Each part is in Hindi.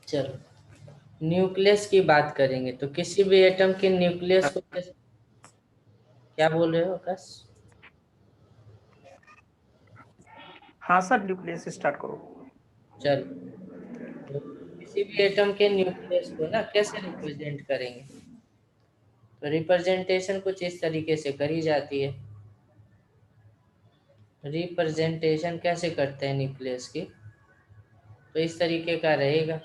चलो न्यूक्लियस की बात करेंगे तो किसी भी एटम के न्यूक्लियस को क्या बोल रहे हो आकाश? हाँ सर, न्यूक्लियस स्टार्ट करो। चलो तो किसी भी एटम के न्यूक्लियस को ना कैसे रिप्रेजेंट करेंगे? तो रिप्रेजेंटेशन कुछ इस तरीके से करी जाती है। रिप्रेजेंटेशन कैसे करते हैं न्यूक्लियस की? तो इस तरीके का रहेगा।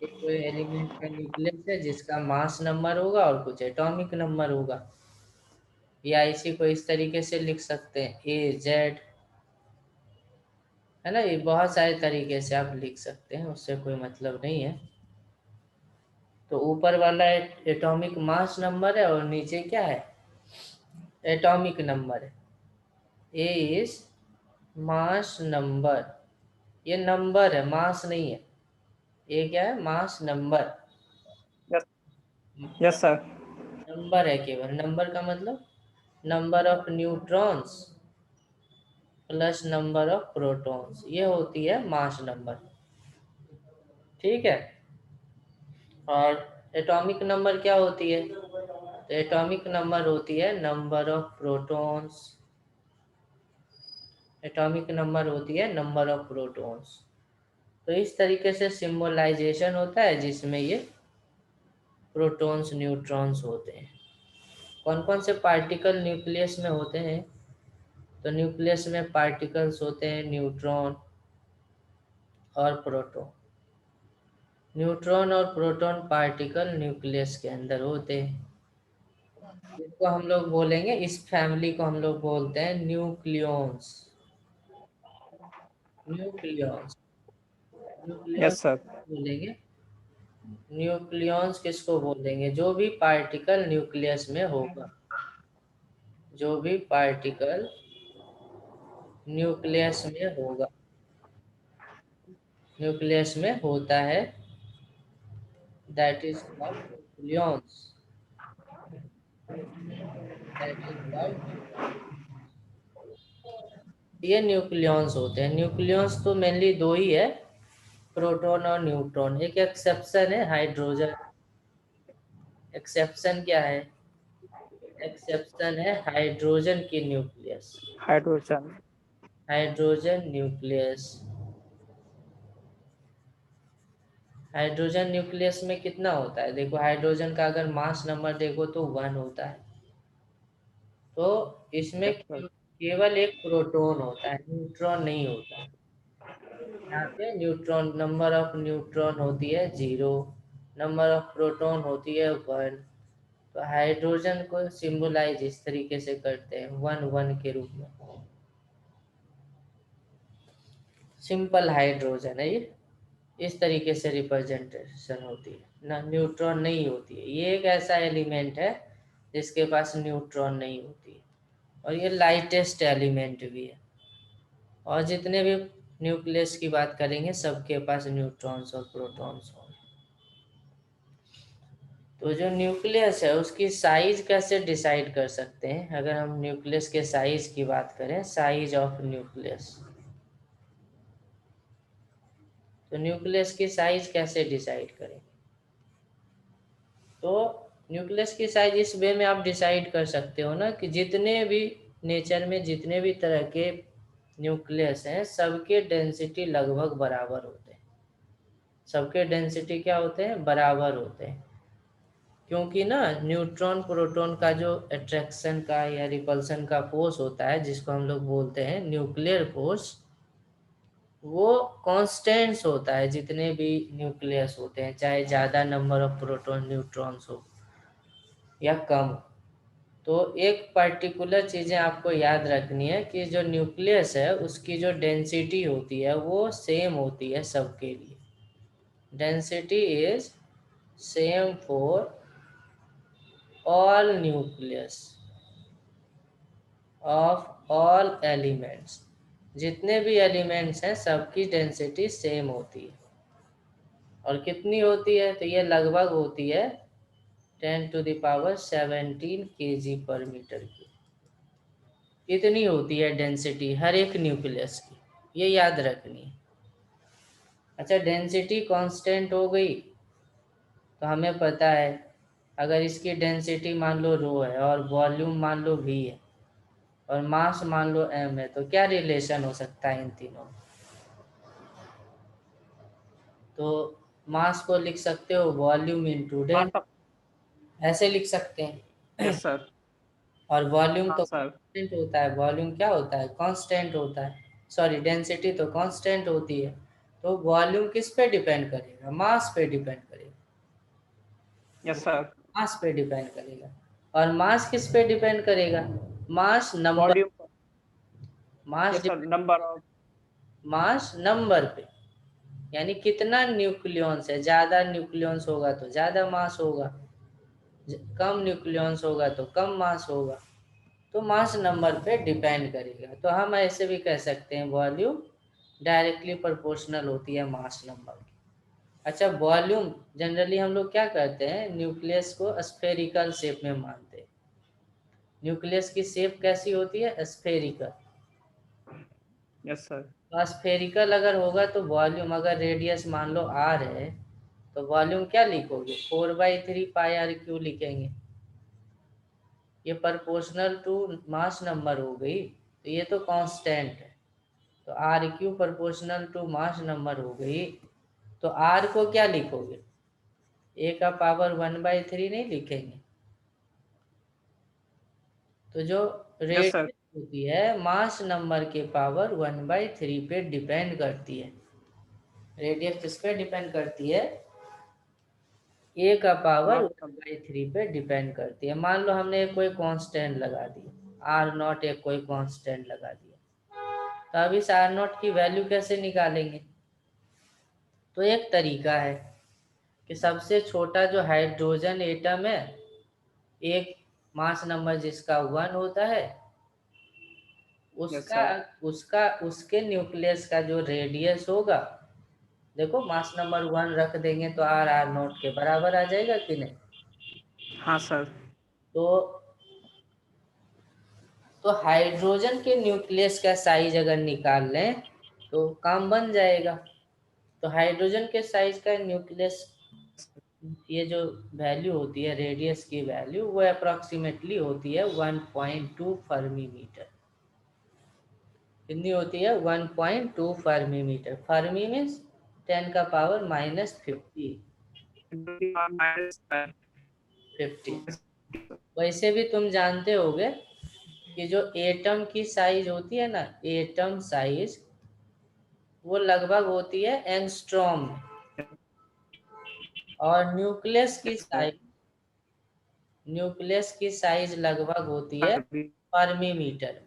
एक कोई एलिमेंट का न्यूक्लियस है जिसका मास नंबर होगा और कुछ एटॉमिक नंबर होगा, या इसी को इस तरीके से लिख सकते हैं AZ, है ना। ये बहुत सारे तरीके से आप लिख सकते हैं, उससे कोई मतलब नहीं है। तो ऊपर वाला एटॉमिक मास नंबर है और नीचे क्या है? एटॉमिक नंबर है। ए इज मास नंबर, ये नंबर है, मास नहीं है। ये क्या है? Mass number. Yes yes sir. Number है केवल। नंबर का मतलब number of neutrons plus number of protons, ये होती है मास नंबर। ठीक है। और एटॉमिक नंबर क्या होती है? तो एटॉमिक नंबर होती है number of protons. Atomic number होती है नंबर ऑफ प्रोटॉन्स। तो इस तरीके से सिंबलाइजेशन होता है जिसमें ये प्रोटॉन्स न्यूट्रॉन्स होते हैं। कौन कौन से पार्टिकल न्यूक्लियस में होते हैं? तो न्यूक्लियस में पार्टिकल्स होते हैं न्यूट्रॉन और प्रोटॉन। न्यूट्रॉन और प्रोटॉन पार्टिकल न्यूक्लियस के अंदर होते हैं, जिसको हम लोग बोलेंगे, इस फैमिली को हम लोग बोलते हैं nucleons. Nucleons. Nucleons yes sir. बोलेंगे। न्यूक्लियॉन्स किसको बोलेंगे? जो भी पार्टिकल न्यूक्लियस में होगा। जो भी पार्टिकल न्यूक्लियस में होगा, न्यूक्लियस में होता है, that is called nucleons. That is called nucleons. ये न्यूक्लियॉन्स होते हैं। न्यूक्लियॉन्स तो मेनली दो ही है, प्रोटॉन और न्यूट्रॉन। एक एक्सेप्शन है हाइड्रोजन। एक्सेप्शन क्या है? एक्सेप्शन है हाइड्रोजन की nucleus. Hydrogen. Hydrogen nucleus. Hydrogen nucleus में कितना होता है? देखो हाइड्रोजन का अगर मास नंबर देखो तो 1 होता है। तो इसमें यस सर। केवल एक प्रोटॉन होता है, न्यूट्रॉन नहीं होता है। यहाँ पे न्यूट्रॉन, नंबर ऑफ न्यूट्रॉन होती है 0, नंबर ऑफ प्रोटॉन होती है 1। तो हाइड्रोजन को सिंबलाइज इस तरीके से करते हैं 1 1 के रूप में। सिंपल हाइड्रोजन है ये। इस तरीके से रिप्रेजेंटेशन होती है ना, न्यूट्रॉन नहीं होती है। ये एक ऐसा एलिमेंट है जिसके पास न्यूट्रॉन नहीं होती है, और ये लाइटेस्ट एलिमेंट भी है। और जितने भी न्यूक्लियस की बात करेंगे सबके पास न्यूट्रॉन्स और प्रोटॉन्स होंगे। तो जो न्यूक्लियस है उसकी साइज कैसे डिसाइड कर सकते हैं? अगर हम न्यूक्लियस के साइज की बात करें, साइज ऑफ न्यूक्लियस, तो न्यूक्लियस की साइज कैसे डिसाइड करें? तो न्यूक्लियस की साइज इस वे में आप डिसाइड कर सकते हो ना, कि जितने भी नेचर में जितने भी तरह के न्यूक्लियस हैं सबके डेंसिटी लगभग बराबर होते हैं। सबके डेंसिटी क्या होते हैं? बराबर होते हैं। क्योंकि ना न्यूट्रॉन प्रोटॉन का जो अट्रैक्शन का या रिपल्सन का फोर्स होता है, जिसको हम लोग बोलते हैं न्यूक्लियर फोर्स, वो कांस्टेंट्स होता है जितने भी न्यूक्लियस होते हैं, चाहे ज़्यादा नंबर ऑफ प्रोटॉन न्यूट्रॉन्स हो या कम। तो एक पर्टिकुलर चीज़ें आपको याद रखनी है कि जो न्यूक्लियस है उसकी जो डेंसिटी होती है वो सेम होती है सबके लिए। Density is same for all nucleus of all elements. जितने भी एलिमेंट्स हैं सबकी डेंसिटी सेम होती है। और कितनी होती है? तो ये लगभग होती है 10⁻17 kg पर मीटर की। इतनी होती है डेंसिटी हर एक न्यूक्लियस की, ये याद रखनी है। अच्छा, डेंसिटी कांस्टेंट हो गई तो हमें पता है अगर इसकी डेंसिटी मान लो रो है और वॉल्यूम मान लो v है और मास मान लो m है, तो क्या रिलेशन हो सकता है इन तीनों में? तो मास को लिख सकते हो वॉल्यूम इंटू हाँ डेंस, सर। ऐसे लिख सकते हैं। Yes sir. और वॉल्यूम हाँ तो सर। कांस्टेंट होता है, वॉल्यूम क्या होता है? कांस्टेंट होता है। सॉरी, डेंसिटी तो कांस्टेंट होती है। तो वॉल्यूम किस पे डिपेंड करेगा? मास पे डिपेंड करेगा। Yes sir. मास पे डिपेंड करेगा। और मास किस पे डिपेंड करेगा? Mass number. Volume. Mass yes sir, number of. Mass number पे, यानी कितना न्यूक्लियॉन्स है। ज्यादा न्यूक्लियॉन्स होगा तो ज्यादा मास होगा, कम न्यूक्लियॉन्स होगा तो कम मास होगा। तो मास नंबर पे डिपेंड करेगा। तो हम ऐसे भी कह सकते हैं वॉल्यूम डायरेक्टली प्रोपोर्शनल होती है मास नंबर की। अच्छा, वॉल्यूम जनरली हम लोग क्या करते हैं, न्यूक्लियस को स्फेरिकल शेप में मानते हैं। न्यूक्लियस की शेप कैसी होती है? स्फेरिकल। Yes sir. तो स्फेरिकल अगर होगा तो वॉल्यूम, अगर रेडियस मान लो r है तो वॉल्यूम क्या लिखोगे? 4/3 πr क्यू लिखेंगे। ये प्रोपोर्शनल टू मास नंबर हो गई, तो ये तो कांस्टेंट है। तो r cube proportional to mass number हो गई, तो r को क्या लिखोगे? a⁻1/3 नहीं लिखेंगे। तो जो यस सर। रेडियस होती है मास नंबर के पावर 1/3 पे डिपेंड करती है। रेडियस किस पे डिपेंड करती है? ए का पावर नॉट। 1/3 पे डिपेंड करती है। मान लो हमने कोई कांस्टेंट लगा दिया, r0 एक कोई कांस्टेंट लगा दिया, तो अब इस r0 की वैल्यू कैसे निकालेंगे? तो एक तरीका है कि सबसे छोटा जो हाइड्रोजन एटम है, एक मास नंबर जिसका 1 होता है, यस उसका सर। उसका उसके न्यूक्लियस का जो रेडियस होगा, देखो मास नंबर 1 रख देंगे तो r0 के बराबर आ जाएगा कि नहीं? हाँ सर। तो हाइड्रोजन के न्यूक्लियस का साइज अगर निकाल लें तो काम बन जाएगा। तो हाइड्रोजन के साइज का न्यूक्लियस, ये जो वैल्यू होती है रेडियस की वैल्यू, वो अप्रोक्सीमेटली होती है 1.2 फर्मी मीटर। कितनी होती है? 1.2 फर्मी मीटर। Fermi means 10⁻⁻50। 50। वैसे भी तुम जानते होगे कि जो एटम की साइज होती है ना, एटम साइज, वो लगभग होती है एंगस्ट्रॉम में। और न्यूक्लियस की साइज लगभग होती है फर्मी मीटर में।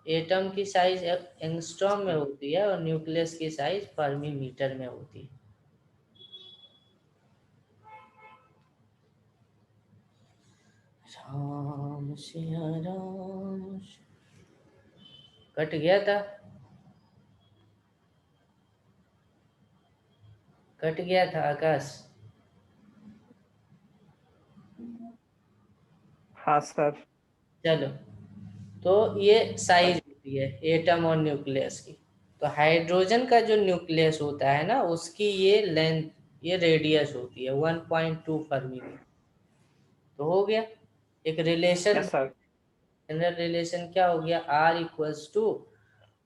एटम की साइज एंगस्ट्रॉम में होती है और न्यूक्लियस की साइज फर्मी मीटर में होती है। राम सिया राम। कट गया था, कट गया था आकाश। हाँ सर। चलो, तो ये साइज होती है एटम और न्यूक्लियस की। तो हाइड्रोजन का जो न्यूक्लियस होता है ना, उसकी ये लेंथ, ये रेडियस होती है 1.2 फर्मी मीटर। तो हो गया एक relation. Yes sir. General relation क्या हो गया? r =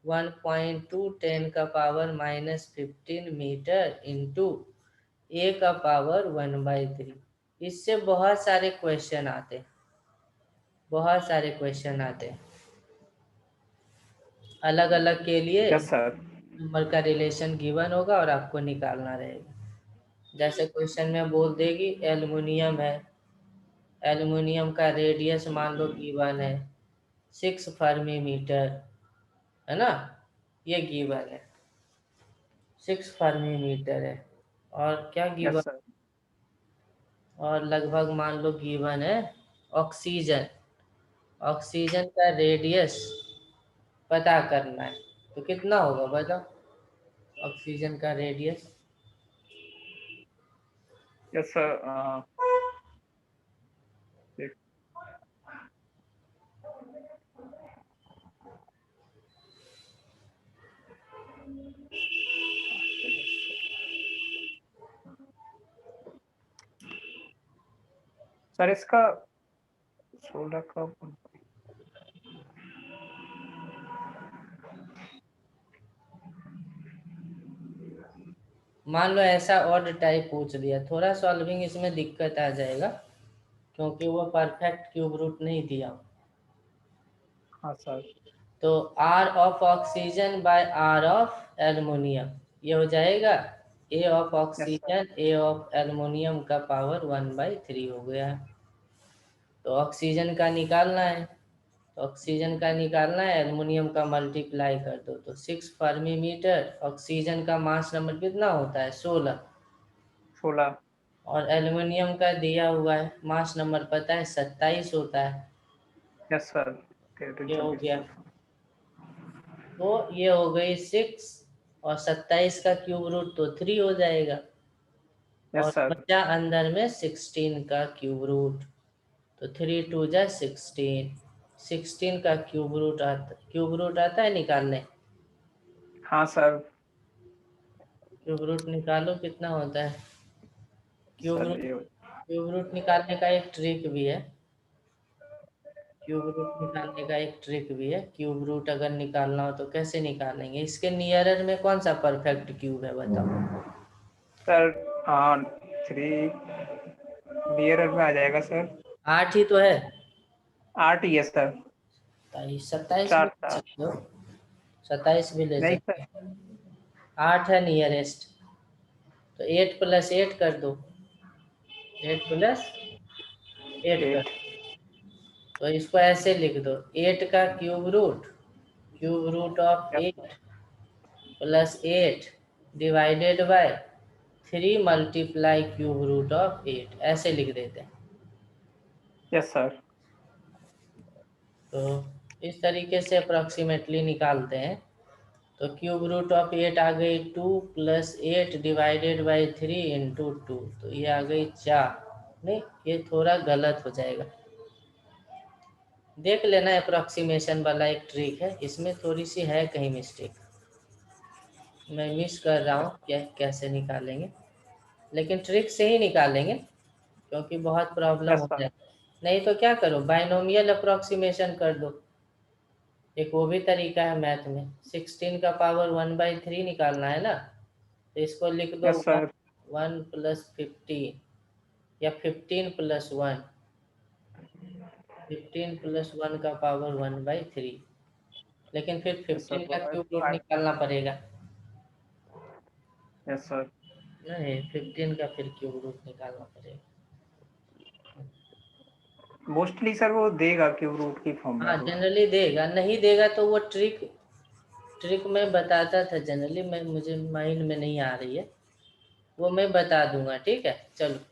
1.2 10⁻⁻15 metre into a⁻1/3। इससे बहुत सारे क्वेश्चन आते हैं, बहुत सारे क्वेश्चन आते हैं। अलग अलग के लिए यस सर। नंबर का रिलेशन गिवन होगा और आपको निकालना रहेगा। जैसे क्वेश्चन में बोल देगी एल्युमिनियम है, एल्युमिनियम का रेडियस मान लो गिवन है 6 फर्मी मीटर, है ना? ये गिवन है 6 फर्मी मीटर है। और क्या गिवन? Yes sir. और लगभग मान लो गिवन है ऑक्सीजन, ऑक्सीजन का रेडियस पता करना है। तो कितना होगा बताओ ऑक्सीजन का रेडियस? Yes sir. सर इसका 16 का मान लो ऐसा ऑड टाइप पूछ दिया, थोड़ा सॉल्विंग इसमें दिक्कत आ जाएगा क्योंकि वो परफेक्ट क्यूब रूट नहीं दिया। हाँ सर। तो R of oxygen by R of aluminium, ये हो जाएगा A of yes sir. Oxygen A of aluminium का पावर 1/3 हो गया है। तो ऑक्सीजन का निकालना है, तो ऑक्सीजन का निकालना है, एल्युमिनियम का मल्टीप्लाई कर दो तो 6 फर्मी मीटर। ऑक्सीजन का मास नंबर कितना होता है? 16। 16। और एल्युमिनियम का दिया हुआ है मास नंबर पता है 27 होता है। Yes sir. ये हो 23 गया, 24। तो ये हो गई 6 और 27 का क्यूब रूट तो 3 हो जाएगा। और यस सर। बचा अंदर में 16 का क्यूब रूट, तो 3 2 जा 16। 16 का क्यूब रूट आता है निकालने। हाँ सर। क्यूब रूट निकालो कितना होता है। क्यूब सर रूट ये क्यूब रूट निकालने का एक ट्रिक भी है। क्यूब रूट निकालने का एक ट्रिक भी है। क्यूब रूट अगर निकालना हो तो कैसे निकालेंगे? इसके नियरर में कौन सा परफेक्ट क्यूब है बताओ। सर, हाँ 3 नियर में आ जाएगा सर। 8 ही तो है। 8 ही है सर। 27 भी 4 ले 4 सकते हो, 27 भी ले नहीं सकते सर। हो। 8 है नियरेस्ट, तो 8 + 8 कर दो। 8 + 8 कर 8। दो। तो इसको ऐसे लिख दो, 8 का cube root of yes 8 + 8 divided by 3 multiply cube root of 8, ऐसे लिख देते हैं। Yes sir. तो इस तरीके से अप्रोक्सीमेटली निकालते हैं। तो क्यूब रूट ऑफ 8 आ गई 2 + 8 डिवाइडेड बाई 3 × 2, तो ये आ गई 4। नहीं, ये थोड़ा गलत हो जाएगा, देख लेना। अप्रोक्सीमेशन वाला एक ट्रिक है, इसमें थोड़ी सी है कहीं मिस्टेक, मैं मिस कर रहा हूँ क्या कैसे निकालेंगे, लेकिन ट्रिक से ही निकालेंगे क्योंकि बहुत प्रॉब्लम यस हो सर। जाए। नहीं तो क्या करो, बाइनोमियल अप्रोक्सीमेशन कर दो, एक वो भी तरीका है मैथ में। 16 का पावर 1/3 निकालना है ना, तो इसको लिख दो यस 1 सर। 1 + 15, या 15 + 1, 15 + 1 का पावर 1/3। लेकिन फिर यस सर 15 का क्यूब रूट 5। निकालना पड़ेगा। Yes sir. नहीं, 15 का फिर क्यूब रूट निकालना पड़ेगा। मोस्टली सर वो देगा क्यूब रूट की फॉर्मूला हाँ तो। जनरली देगा, नहीं देगा तो वो ट्रिक ट्रिक मैं बताता था जनरली, मैं मुझे माइंड में नहीं आ रही है, वो मैं बता दूंगा, ठीक है चलो। Yes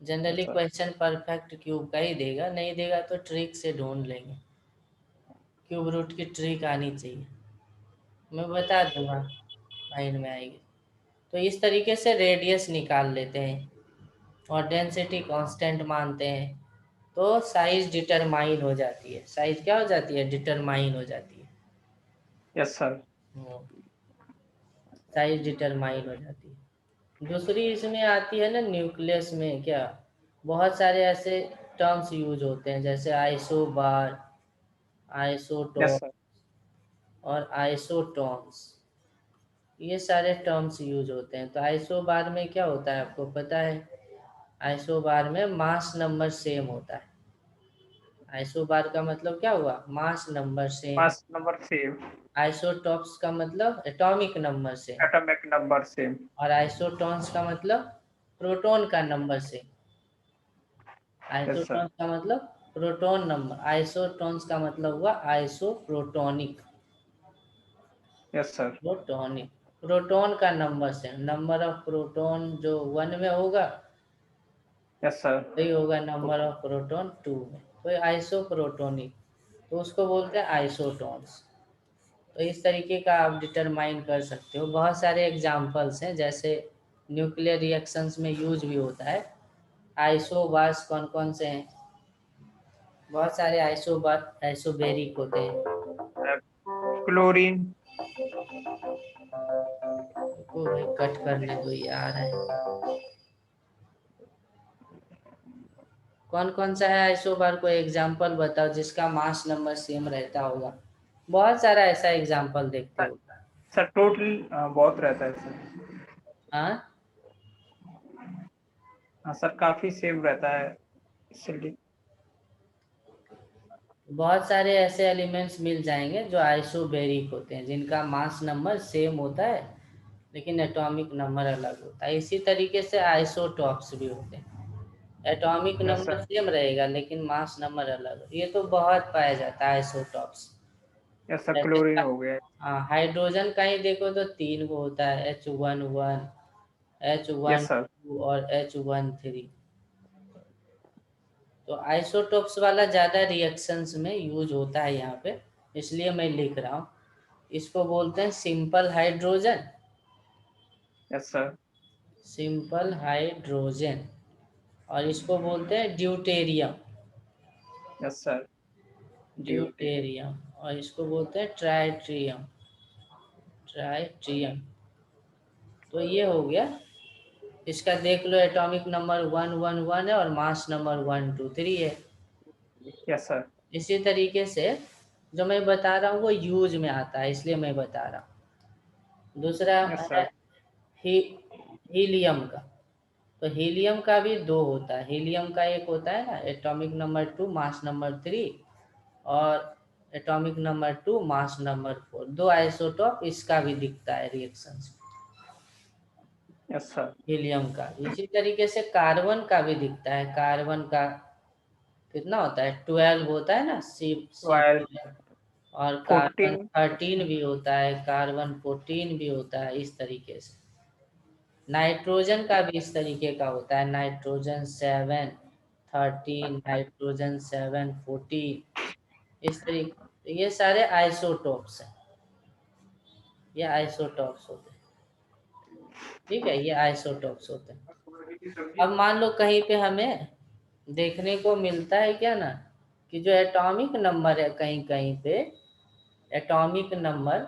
generally sir. Question perfect cube का ही देगा, नहीं देगा तो ट्रिक से ढूंढ लेंगे। क्यूब रूट की ट्रिक आनी चाहिए, मैं बता दूंगा, माइंड में आएगी। तो इस तरीके से रेडियस निकाल लेते हैं और डेंसिटी कांस्टेंट मानते हैं, तो साइज डिटरमाइन हो जाती है। साइज क्या हो जाती है? डिटरमाइन हो जाती है। Yes sir. साइज डिटरमाइन हो जाती है। दूसरी इसमें आती है ना न्यूक्लियस में, क्या बहुत सारे ऐसे टर्म्स यूज होते हैं जैसे आइसोबार, यस आइसोटोप सर। और आइसोटोन्स, ये सारे टर्म्स यूज होते हैं। तो आइसोबार में क्या होता है आपको पता है? आइसोबार में मास नंबर सेम होता है। आइसोबार का मतलब क्या हुआ? Mass number same. 5 number same. Isotopes का मतलब atomic number same. Atomic number same. और आइसोटॉन्स का मतलब प्रोटॉन का number same. Yes sir. Isotones का मतलब प्रोटॉन नंबर, आइसोटॉन्स का मतलब हुआ isoprotonic. Yes sir. Protonic, proton का number same, number of proton जो 1 में होगा यस सर। वही होगा नंबर ऑफ प्रोटॉन 2 में, तो आइसोप्रोटोनिक, तो उसको बोलते हैं आइसोटॉन्स। तो इस तरीके का आप डिटरमाइन कर सकते हो। बहुत सारे एग्जाम्पल्स हैं, जैसे न्यूक्लियर रिएक्शंस में यूज भी होता है। आइसोबार्स कौन कौन से हैं? बहुत सारे आइसोबार आइसोबेरिक होते हैं। क्लोरीन। को भाई कट करने दो, ये आ रहा है। कौन कौन सा है आइसोबार? कोई एग्जांपल बताओ जिसका मास नंबर सेम रहता होगा। बहुत सारा ऐसा एग्जांपल देखते हो। सर टोटल बहुत रहता है सर। हाँ, हाँ सर, काफी सेम रहता है इसलिए। बहुत सारे ऐसे एलिमेंट्स मिल जाएंगे जो आइसोबेरिक होते हैं, जिनका मास नंबर सेम होता है लेकिन एटॉमिक नंबर अलग होता है। इसी तरीके से आइसोटॉप्स भी होते हैं, atomic yes number sir. Same रहेगा लेकिन मास नंबर अलग। ये तो बहुत पाया जाता है आइसोटॉप्स। यस सर, जैसे क्लोरीन हो गया। हाँ, हाइड्रोजन का ही देखो तो 3 को होता है, H11, यस H1 सर। 2 और H13। तो आइसोटोप्स वाला ज़्यादा रिएक्शंस में यूज होता है यहाँ पे, इसलिए मैं लिख रहा हूँ। इसको बोलते हैं simple hydrogen, yes sir. Simple hydrogen. और इसको बोलते हैं deuterium, yes sir. Deuterium. Deuterium. और इसको बोलते हैं ट्राइट्रियम, ट्राइट्रियम। तो ये हो गया। इसका देख लो, एटॉमिक नंबर 111 है और मास नंबर 123 है। Yes sir. इसी तरीके से जो मैं बता रहा हूँ वो यूज में आता है, इसलिए मैं बता रहा हूँ। दूसरा यस है सर। ही, हीलियम का। तो हीलियम का भी दो होता है। हीलियम का एक होता है ना एटॉमिक नंबर 2 मास नंबर 3, और एटॉमिक नंबर 2 मास नंबर 4। दो आइसोटॉप इसका भी दिखता है रिएक्शंस में, यस सर। हीलियम का। इसी तरीके से कार्बन का भी दिखता है। कार्बन का कितना होता है? 12 होता है ना, सी। वायल और कार्बन 14। 13 भी होता है, कार्बन 14 भी होता है, इस तरीके से। नाइट्रोजन का भी इस तरीके का होता है, नाइट्रोजन 7 13, नाइट्रोजन 7 14, इस तरीके। तो ये सारे आइसोटोप्स हैं, ये आइसोटोप्स होते हैं। ठीक है, ये आइसोटोप्स होते हैं। अब मान लो कहीं पे हमें देखने को मिलता है क्या ना, कि जो एटॉमिक नंबर है कहीं कहीं पे, एटॉमिक नंबर,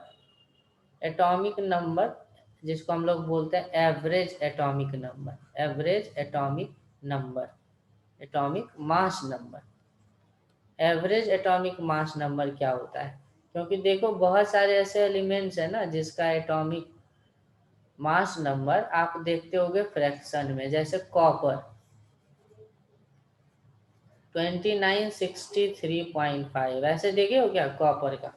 एटॉमिक नंबर जिसको हम लोग बोलते हैं average atomic number, average atomic number, atomic mass number. Average atomic mass number क्या होता है? क्योंकि देखो बहुत सारे ऐसे एलिमेंट्स हैं ना जिसका एटॉमिक मास नंबर आप देखते होगे फ्रैक्शन में, जैसे कॉपर 2963.5, ऐसे देखे हो क्या कॉपर का?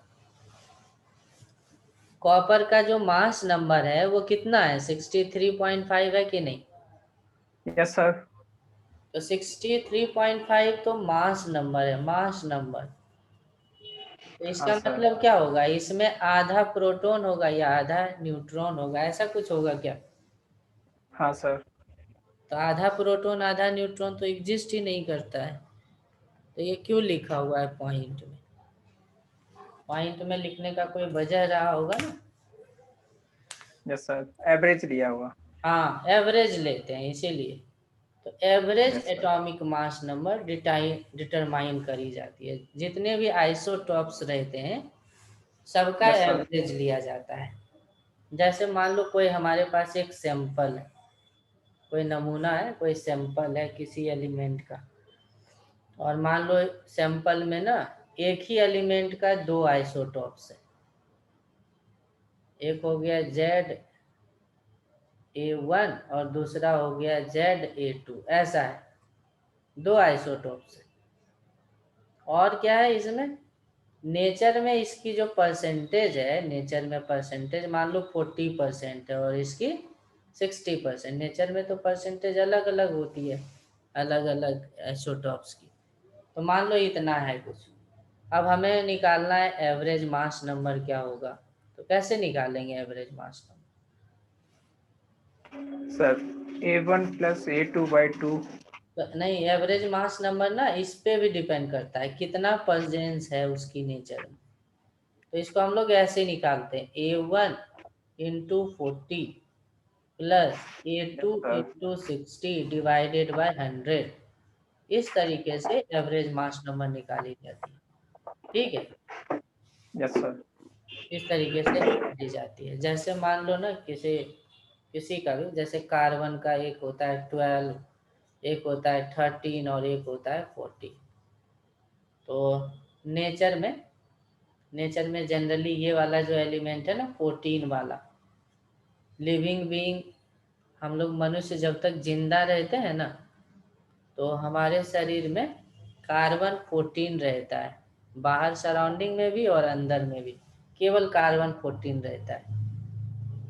कॉपर का जो मास नंबर है वो कितना है? 63.5 है कि नहीं? Yes sir. तो 63.5 तो मास नंबर है, मास नंबर। तो हाँ इसका सर। मतलब क्या होगा? इसमें आधा प्रोटॉन होगा या आधा न्यूट्रॉन होगा, ऐसा कुछ होगा क्या? हाँ सर। तो आधा प्रोटॉन आधा न्यूट्रॉन तो एग्जिस्ट ही नहीं करता है। तो ये क्यों लिखा हुआ है पॉइंट में? पॉइंट में लिखने का कोई वजह रहा होगा ना। यस सर, एवरेज लिया हुआ। हाँ, एवरेज लेते हैं इसीलिए। तो average yes sir. Atomic mass number determine करी जाती है। जितने भी आइसोटॉप्स रहते हैं सबका यस सर। एवरेज लिया जाता है। जैसे मान लो कोई हमारे पास एक सैंपल है, कोई नमूना है, कोई सैंपल है किसी एलिमेंट का, और मान लो सैंपल में ना एक ही एलिमेंट का दो आइसोटॉप्स है। एक हो गया Z A1 और दूसरा हो गया ZA2, ऐसा है, दो आइसोटॉप्स है। और क्या है इसमें? नेचर में इसकी जो परसेंटेज है, नेचर में परसेंटेज मान लो 40% है और इसकी 60%। नेचर में तो परसेंटेज अलग अलग होती है, अलग अलग आइसोटॉप्स की। तो मान लो इतना है कुछ। अब हमें निकालना है एवरेज मास नंबर क्या होगा। तो कैसे निकालेंगे average mass number? Sir A1 + A2/2। तो नहीं, एवरेज मास नंबर ना इस पे भी डिपेंड करता है कितना परसेंस है उसकी नेचर में। तो इसको हम लोग ऐसे निकालते हैं, A1 × 40 + A2 यस सर। × 60 /100। इस तरीके से एवरेज मास नंबर निकाली जाती है। ठीक है, यस सर। इस तरीके से निकाली जाती है। जैसे मान लो ना किसी किसी का भी, जैसे कार्बन का एक होता है 12, एक होता है 13 और एक होता है 14। तो नेचर में नेचर में जनरली ये वाला जो एलिमेंट है ना 14 वाला, लिविंग बीइंग, हम लोग मनुष्य जब तक जिंदा रहते हैं ना, तो हमारे शरीर में कार्बन 14 रहता है, बाहर सराउंडिंग में भी और अंदर में भी केवल कार्बन 14 रहता है।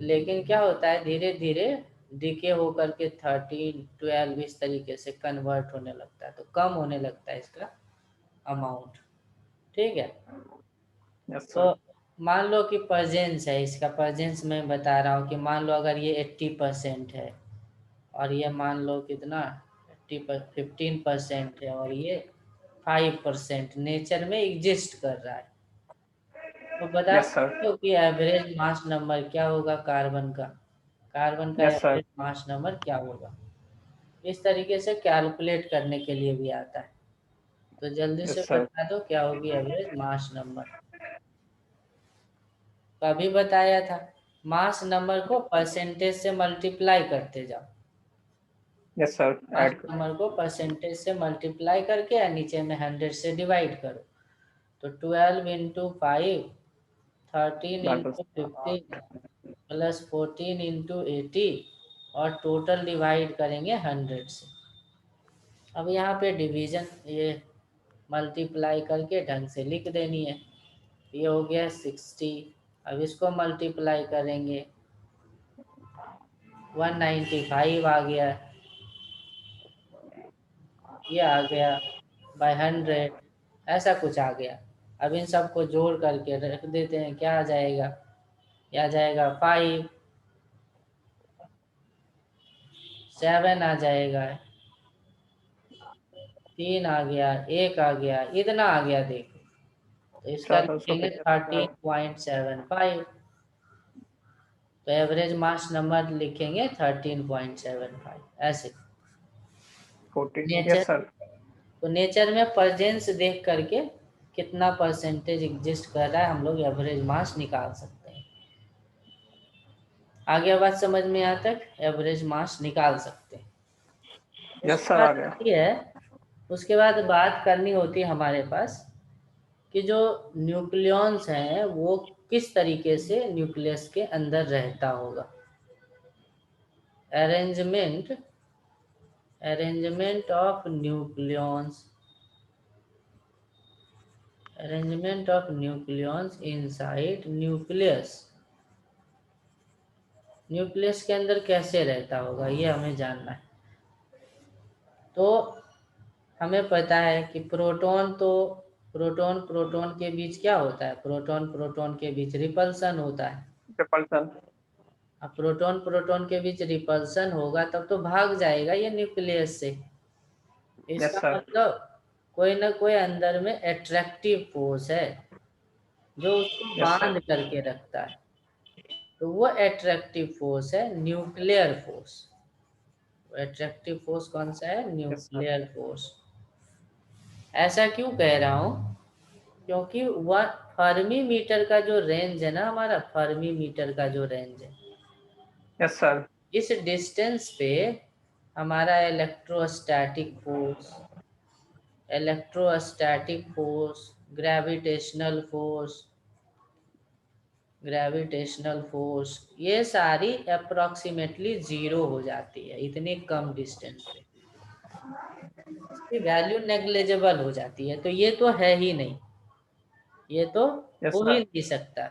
लेकिन क्या होता है, धीरे धीरे डिके होकर के 13 12 इस तरीके से कन्वर्ट होने लगता है, तो कम होने लगता है इसका अमाउंट। ठीक है। यस तो सर। मान लो कि परजेंस है, इसका परजेंस मैं बता रहा हूँ कि मान लो अगर ये 80% है और ये मान लो कितना 15% है और ये 5% नेचर में एग्जिस्ट कर रहा है, तो बता यस सर। सकते हो कि एवरेज मास नंबर क्या होगा कार्बन का। कार्बन का yes sir. Average mass number क्या होगा, इस तरीके से कैलकुलेट करने के लिए भी आता है। तो जल्दी से यस सर। बता दो क्या होगी एवरेज मास नंबर। तो अभी बताया था, मास नंबर को परसेंटेज से मल्टीप्लाई करते जाओ। Yes sir. मास ऐड कर। नंबर को परसेंटेज से मल्टीप्लाई करके या नीचे में 100 से डिवाइड करो। तो 12 इंटू 5, 13 इंटू 15 प्लस 14 इंटू 80 और टोटल डिवाइड करेंगे 100 से। अब यहाँ पे डिवीजन ये मल्टीप्लाई करके ढंग से लिख देनी है। ये हो गया 60। अब इसको मल्टीप्लाई करेंगे 195 आ गया, ये आ गया बाय 100, ऐसा कुछ आ गया। अब इन सबको जोड़ करके रख देते हैं, क्या आ जाएगा, ये आ जाएगा 5, 7 आ जाएगा, 3 आ गया, 1 आ गया, इतना आ गया देखो। तो इसका चार सौ लिखेंगे पचहत्तर 13.75। तो एवरेज मास नंबर लिखेंगे 13.75 ऐसे। 14। Nature, yes sir. तो नेचर में परजेंस देख करके कितना परसेंटेज एग्जिस्ट कर रहा है हम लोग एवरेज मास निकाल सकते हैं। आगे बात समझ में यहाँ तक, एवरेज मास निकाल सकते हैं। यस उसके सर आ बाद गया। ये है, उसके बाद बात करनी होती है हमारे पास कि जो न्यूक्लियॉन्स हैं वो किस तरीके से न्यूक्लियस के अंदर रहता होगा। Arrangement arrangement of nucleons, arrangement of nucleons inside nucleus, nucleus के अंदर कैसे रहता होगा ये हमें जानना है। तो हमें पता है कि प्रोटॉन प्रोटॉन के बीच क्या होता है, प्रोटॉन प्रोटॉन के बीच रिपल्सन होता है। रिपल्सन। अब प्रोटॉन प्रोटॉन के बीच रिपल्सन होगा तब तो भाग जाएगा ये न्यूक्लियस से। यस इसका सर। मतलब कोई ना कोई अंदर में एट्रैक्टिव फोर्स है जो उसको यस बांध सर। करके रखता है। तो वो एट्रैक्टिव फोर्स है न्यूक्लियर फोर्स। एट्रैक्टिव फोर्स कौन सा है, यस सर। Nuclear force. ऐसा क्यों कह रहा हूँ, क्योंकि वह फर्मी मीटर का जो रेंज है ना, हमारा फर्मी मीटर का जो रेंज है, यस सर। इस डिस्टेंस पे हमारा इलेक्ट्रोस्टैटिक फोर्स, ग्रेविटेशनल फोर्स ये सारी अप्रोक्सीमेटली जीरो हो जाती है इतनी कम डिस्टेंस पे। इसकी वैल्यू नेग्लेजेबल हो जाती है, तो ये तो है ही नहीं, ये तो यस हो ही सर। नहीं सकता।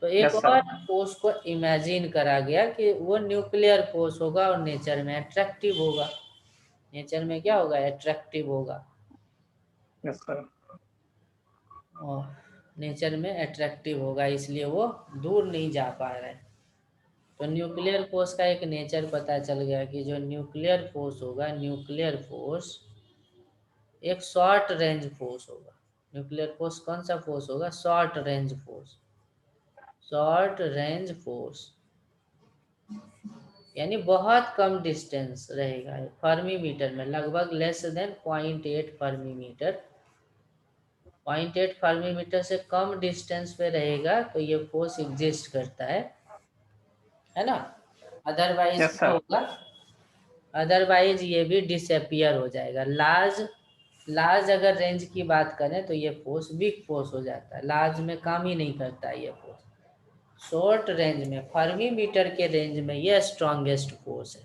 तो एक यस और सर। फोर्स को इमेजिन करा गया कि वो न्यूक्लियर फोर्स होगा और नेचर में अट्रैक्टिव होगा। नेचर में क्या होगा, अट्रैक्टिव होगा। Yes sir. और नेचर में अट्रैक्टिव होगा इसलिए वो दूर नहीं जा पा रहा है। तो न्यूक्लियर फोर्स का एक नेचर पता चल गया कि जो न्यूक्लियर फोर्स होगा, न्यूक्लियर फोर्स एक शॉर्ट रेंज फोर्स होगा। न्यूक्लियर फोर्स कौन सा फोर्स होगा, short range force. Short range force यानी बहुत कम डिस्टेंस रहेगा फर्मी मीटर में, लगभग less than 0.8 fermi metre. 0.8 fermi metre से कम डिस्टेंस पे रहेगा तो ये फोर्स एग्जिस्ट करता है ना। अदरवाइज यस क्या सर। होगा, अदरवाइज ये भी डिसअपियर हो जाएगा। लार्ज लार्ज अगर रेंज की बात करें तो ये फोर्स वीक फोर्स हो जाता है, लार्ज में काम ही नहीं करता ये फोर्स। शॉर्ट रेंज में फर्मी मीटर के रेंज में ये स्ट्रॉन्गेस्ट फोर्स है।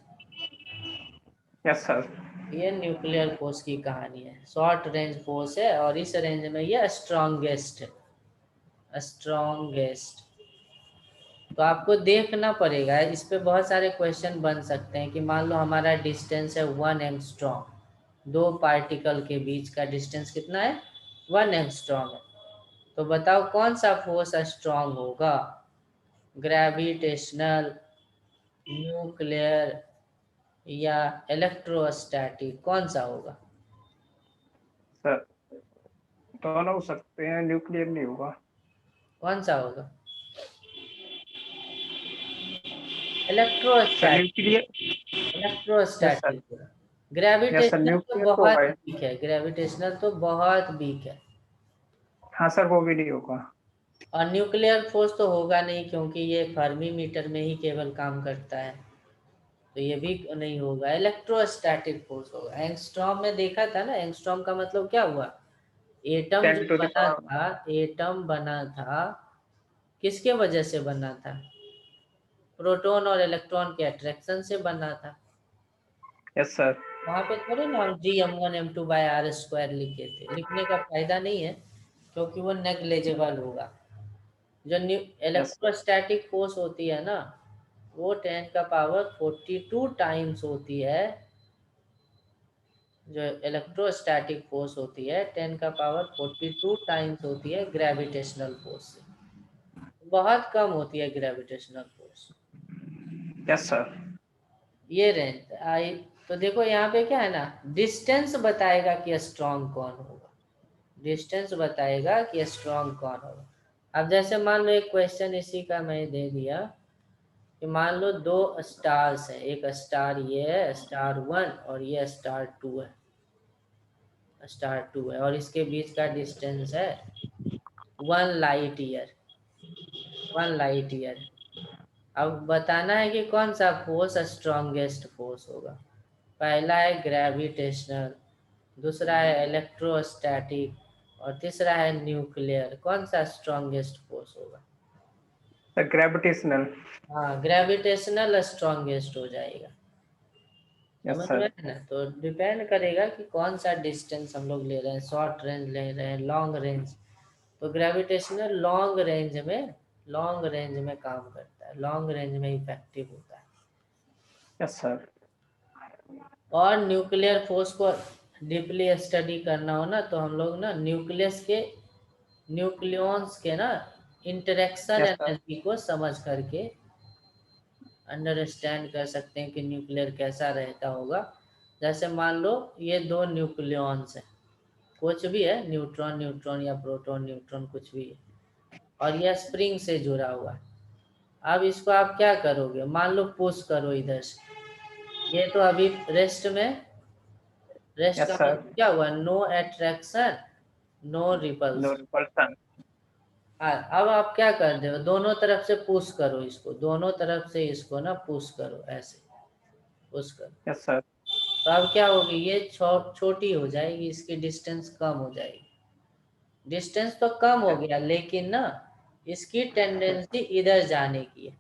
Yes sir. ये न्यूक्लियर फोर्स की कहानी है, शॉर्ट रेंज फोर्स है और इस रेंज में ये स्ट्रॉन्गेस्ट है, स्ट्रॉन्गेस्ट। तो आपको देखना पड़ेगा, इस पे बहुत सारे क्वेश्चन बन सकते हैं कि मान लो हमारा डिस्टेंस है 1 एंगस्ट्रॉम, दो पार्टिकल के बीच का डिस्टेंस कितना है, 1 एंगस्ट्रॉम है। तो बताओ कौन सा फोर्स स्ट्रॉन्ग होगा, ग्रेविटेशनल, न्यूक्लियर या इलेक्ट्रोस्टैटिक, कौन सा होगा? सर दोनों हो सकते हैं, न्यूक्लियर नहीं होगा। कौन सा होगा? Sir electrostatic, nuclear. Yes sir. Electrostatic होगा। यस सर, ग्रेविटेशनल तो न्यूक्लियर तो होगा बहुत ही। वीक है, ग्रेविटेशनल तो बहुत वीक है। हाँ सर, वो भी नहीं होगा। और न्यूक्लियर फोर्स तो होगा नहीं क्योंकि ये फर्मी मीटर में ही केवल काम करता है, तो ये भी नहीं होगा। इलेक्ट्रोस्टैटिक फोर्स होगा। एंगस्ट्रॉम में देखा था ना, एंगस्ट्रॉम का मतलब क्या हुआ, एटम जो 10 to the बना power। था, एटम बना था किसके वजह से बना था, प्रोटॉन और इलेक्ट्रॉन के अट्रैक्शन से बना था। Yes sir. वहां पे थोड़े ना हम G m1 m2/r² लिखे थे, लिखने का फायदा नहीं है क्योंकि वो नेग्लेजेबल होगा। जो यस सर। इलेक्ट्रोस्टैटिक फोर्स होती है ना, वो 10⁻42 टाइम्स होती है। जो इलेक्ट्रोस्टैटिक फोर्स होती है 10⁻42 टाइम्स होती है ग्रेविटेशनल फोर्स से, बहुत कम होती है ग्रेविटेशनल फोर्स। Yes sir. ये रेंज आई। तो देखो यहाँ पे क्या है ना, डिस्टेंस बताएगा कि स्ट्रॉन्ग कौन होगा, डिस्टेंस बताएगा कि स्ट्रॉन्ग कौन होगा। अब जैसे मान लो एक क्वेश्चन इसी का मैं दे दिया कि मान लो दो स्टार्स हैं, एक स्टार ये है स्टार 1 और ये स्टार 2 है, स्टार 2 है और इसके बीच का डिस्टेंस है 1 लाइट ईयर, 1 लाइट ईयर। अब बताना है कि कौन सा फोर्स स्ट्रॉन्गेस्ट फोर्स होगा। पहला है ग्रेविटेशनल, दूसरा है इलेक्ट्रोस्टैटिक और तीसरा है न्यूक्लियर, कौन सा स्ट्रॉन्गेस्ट फोर्स होगा? Sir gravitational. हाँ, ग्रेविटेशनल स्ट्रॉन्गेस्ट हो जाएगा। यस समझ में सर। है ना? तो डिपेंड करेगा कि कौन सा डिस्टेंस हम लोग ले रहे हैं, शॉर्ट रेंज ले रहे हैं, लॉन्ग रेंज। तो ग्रेविटेशनल लॉन्ग रेंज में काम करता है, लॉन्ग रेंज में इफेक्टिव होता है। Yes sir. और न्यूक्लियर फोर्स को डीपली स्टडी करना हो ना, तो हम लोग ना न्यूक्लियस के, न्यूक्लियॉन्स के ना इंटरेक्शन यस सर। एनर्जी को समझ करके अंडरस्टैंड कर सकते हैं कि न्यूक्लियर कैसा रहता होगा। जैसे मान लो ये दो न्यूक्लियॉन्स हैं, कुछ भी है, न्यूट्रॉन न्यूट्रॉन या प्रोटॉन न्यूट्रॉन कुछ भी है, और यह स्प्रिंग से जुड़ा हुआ है। अब इसको आप क्या करोगे, मान लो पुश करो इधर से, ये तो अभी रेस्ट में, रेस्ट का यस सर। मतलब क्या हुआ, no attraction no no repulsion. Repulsion. अब आप क्या कर दो, दोनों तरफ से पुश करो इसको, दोनों तरफ से इसको ना पुश करो, ऐसे पुश करो। Yes sir. तो अब क्या होगी, ये छोटी हो जाएगी, इसकी डिस्टेंस कम हो जाएगी। डिस्टेंस तो कम हो गया लेकिन ना इसकी टेंडेंसी इधर जाने की है।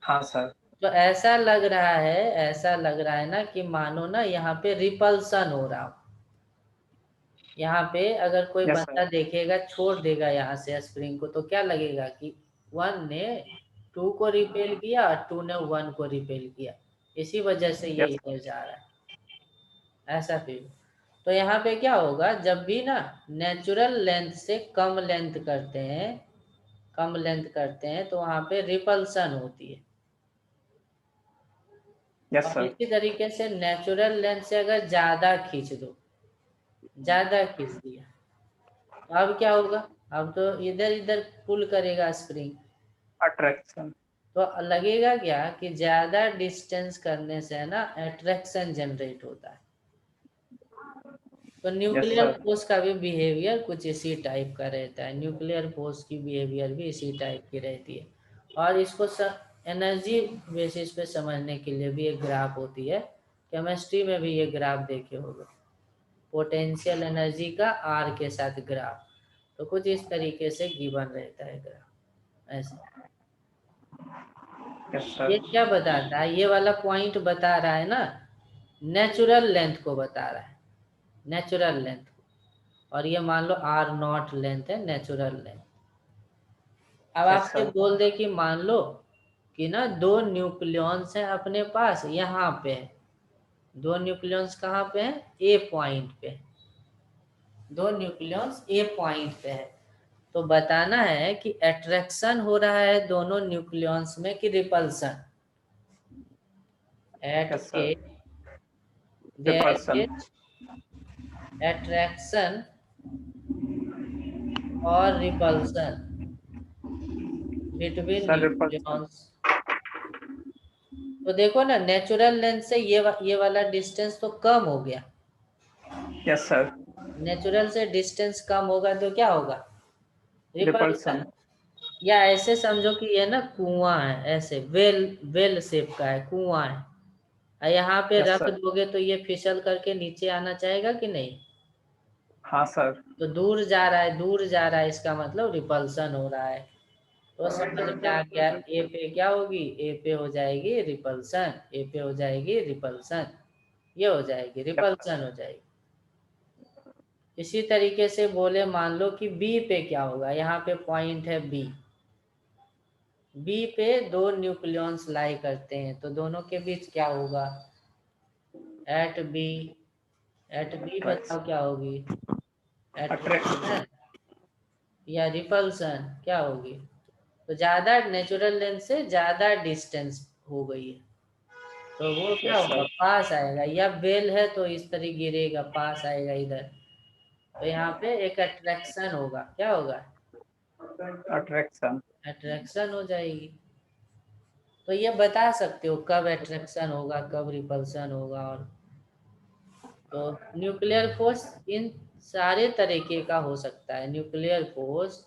हाँ सर। तो ऐसा लग रहा है ना कि मानो ना यहाँ पे रिपल्सन हो रहा हो। यहाँ पे अगर कोई यस सर। बंदा देखेगा, छोड़ देगा यहाँ से स्प्रिंग को, तो क्या लगेगा कि 1 ने 2 को रिपेल किया और 2 ने 1 को रिपेल किया, इसी वजह से ये यस इधर जा रहा है, ऐसा फील। तो यहाँ पे क्या होगा, जब भी ना नेचुरल लेंथ से कम लेंथ करते हैं, कम लेंथ करते हैं तो वहाँ पे रिपल्सन होती है। यस और सर। इसी तरीके से नेचुरल लेंथ से अगर ज्यादा खींच दो, ज्यादा खींच दिया, तो अब क्या होगा, अब तो इधर इधर पुल करेगा स्प्रिंग। अट्रैक्शन। तो लगेगा क्या कि ज्यादा डिस्टेंस करने से ना अट्रैक्शन जनरेट होता है। तो यस न्यूक्लियर सर। फोर्स का भी बिहेवियर कुछ इसी टाइप का रहता है, न्यूक्लियर फोर्स की बिहेवियर भी इसी टाइप की रहती है। और इसको एनर्जी बेसिस पे समझने के लिए भी एक ग्राफ होती है, केमिस्ट्री में भी ये ग्राफ देखे होगे, पोटेंशियल एनर्जी का आर के साथ ग्राफ। तो कुछ इस तरीके से गिवन रहता है ग्राफ ऐसे। यस ये सर। क्या बताता है, ये वाला पॉइंट बता रहा है ना, नेचुरल लेंथ को बता रहा है, नेचुरल लेंथ। और ये मान लो आर नॉट लेंथ है, नेचुरल लेंथ। अब यस आपसे सर। बोल दे कि मान लो कि ना दो न्यूक्लियॉन्स हैं अपने पास, यहाँ पे है दो न्यूक्लियॉन्स, कहाँ पे हैं, ए पॉइंट पे, दो न्यूक्लियॉन्स ए पॉइंट पे है। तो बताना है कि अट्रैक्शन हो रहा है दोनों न्यूक्लियॉन्स में कि repulsion. At yes a sir. There repulsion. Is attraction और repulsion between sir repulsion. Nucleons. तो देखो ना, नेचुरल लेंथ से ये वाला डिस्टेंस तो कम हो गया, यस सर। नेचुरल से डिस्टेंस कम होगा तो क्या होगा, रिपल्सन। रिपल्सन। या ऐसे समझो कि ये ना कुआं है, ऐसे वेल वेल शेप का है, कुआं है, और यहाँ पे यस रख सर। दोगे तो ये फिसल करके नीचे आना चाहेगा कि नहीं। हाँ सर। तो दूर जा रहा है, दूर जा रहा है, इसका मतलब रिपल्सन हो रहा है। तो समझ में आ गया, ए पे क्या होगी, ए पे हो जाएगी रिपल्सन, ए पे हो जाएगी रिपल्सन, ये हो जाएगी रिपल्सन हो जाएगी। इसी तरीके से बोले मान लो कि बी पे क्या होगा, यहाँ पे पॉइंट है बी, बी पे दो न्यूक्लियॉन्स लाई करते हैं, तो दोनों के बीच क्या होगा, एट बी, एट बी बताओ क्या होगी, अट्रैक्शन। अट्रैक्शन या रिपल्सन क्या होगी। तो ज्यादा नेचुरल लेंथ से ज्यादा डिस्टेंस हो गई है, तो वो क्या यस होगा, सर। पास आएगा, या बेल है तो इस तरह गिरेगा, पास आएगा इधर। तो यहाँ पे एक अट्रैक्शन होगा, क्या होगा, अट्रैक्शन। अट्रैक्शन हो जाएगी। तो ये बता सकते हो कब अट्रैक्शन होगा, कब रिपल्सन होगा। और तो न्यूक्लियर फोर्स इन सारे तरीके का हो सकता है। न्यूक्लियर फोर्स,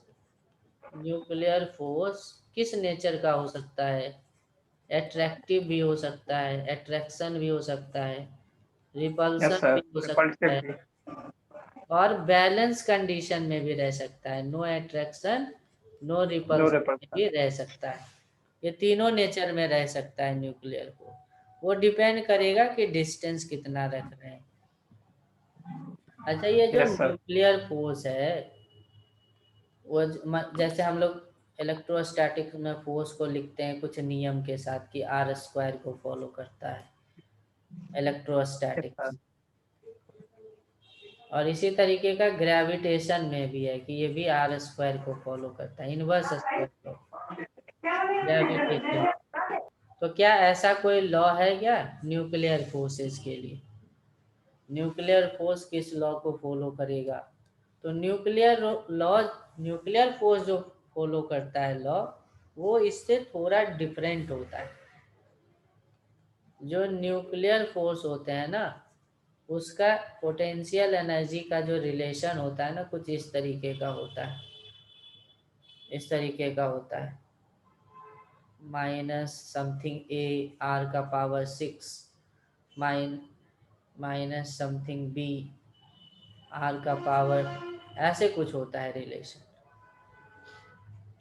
न्यूक्लियर फोर्स किस नेचर का हो सकता है, एट्रैक्टिव भी हो सकता है, अट्रैक्शन भी हो सकता है, यस रिपल्सन सर। भी हो सकता रिपल्सिव है, भी। और बैलेंस कंडीशन में भी रह सकता है, no attraction no no repulsion में रिपल्सन। भी रह सकता है। ये तीनों नेचर में रह सकता है न्यूक्लियर को, वो डिपेंड करेगा कि डिस्टेंस कितना रख रहे हैं। अच्छा, ये जो यस सर। न्यूक्लियर फोर्स है, वो जैसे हम लोग इलेक्ट्रोस्टैटिक में फोर्स को लिखते हैं कुछ नियम के साथ कि आर स्क्वायर को फॉलो करता है यस सर। इलेक्ट्रोस्टैटिक्स। और इसी तरीके का ग्रेविटेशन में भी है कि ये भी आर स्क्वायर को फॉलो करता है, इनवर्स स्क्वायर को, ग्रेविटेशन। तो क्या ऐसा कोई लॉ है क्या न्यूक्लियर फोर्सेस के लिए, न्यूक्लियर फोर्स किस लॉ को फॉलो करेगा। तो न्यूक्लियर लॉ, न्यूक्लियर फोर्स जो फॉलो करता है लॉ, वो इससे थोड़ा डिफरेंट होता है। जो न्यूक्लियर फोर्स होते हैं ना, उसका पोटेंशियल एनर्जी का जो रिलेशन होता है ना, कुछ इस तरीके का होता है, इस तरीके का होता है, माइनस समथिंग ए आर का power 6 minus something B R का पावर, ऐसे कुछ होता है रिलेशन,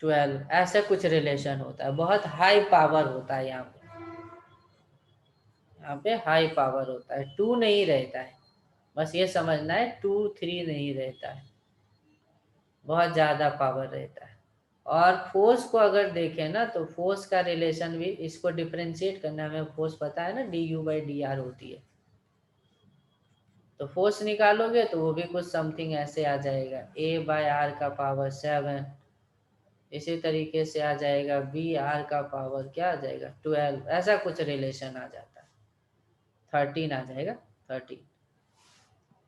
12 ऐसे कुछ रिलेशन होता है। बहुत हाई पावर होता है यहाँ पे, यहाँ पे हाई पावर होता है, 2 नहीं रहता है, बस ये समझना है, 2 3 नहीं रहता है, बहुत ज़्यादा पावर रहता है। और फोर्स को अगर देखें ना, तो फोर्स का रिलेशन भी, इसको डिफ्रेंशिएट करना, हमें फोर्स पता है ना, du/dr होती है। तो फोर्स निकालोगे तो वो भी कुछ समथिंग ऐसे आ जाएगा, a/r का पावर 7, इसी तरीके से आ जाएगा b/r का पावर क्या आ जाएगा 12, ऐसा कुछ रिलेशन आ जाता है, 13 आ जाएगा, 13।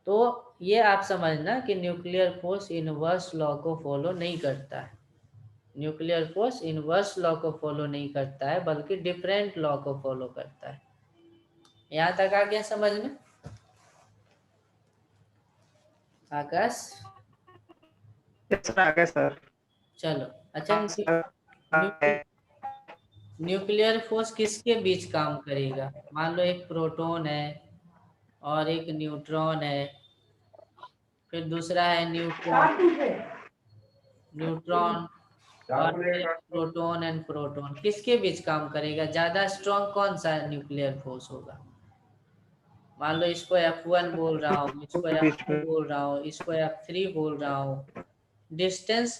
तो ये आप समझना कि न्यूक्लियर फोर्स इनवर्स लॉ को फॉलो नहीं करता है, न्यूक्लियर फोर्स इनवर्स लॉ को फॉलो नहीं करता है, बल्कि डिफरेंट लॉ को फॉलो करता है। यहाँ तक आ गया समझ में आकाश। यस सर, आ गया सर। चलो अच्छा, हाँ सर। आ न्यूक्लियर गया। न्यूक्लियर फोर्स किसके बीच काम करेगा? मान लो एक प्रोटॉन है और एक न्यूट्रॉन है, फिर दूसरा है न्यूट्रॉन, न्यूट्रॉन, और फिर प्रोटॉन एंड प्रोटॉन। किसके बीच काम करेगा? ज्यादा स्ट्रॉन्ग कौन सा न्यूक्लियर फोर्स होगा? मान लो इसको F1 बोल रहा हूँ, इसको बीच F2 में। बोल रहा हूँ, इसको F3 बोल रहा हूँ। डिस्टेंस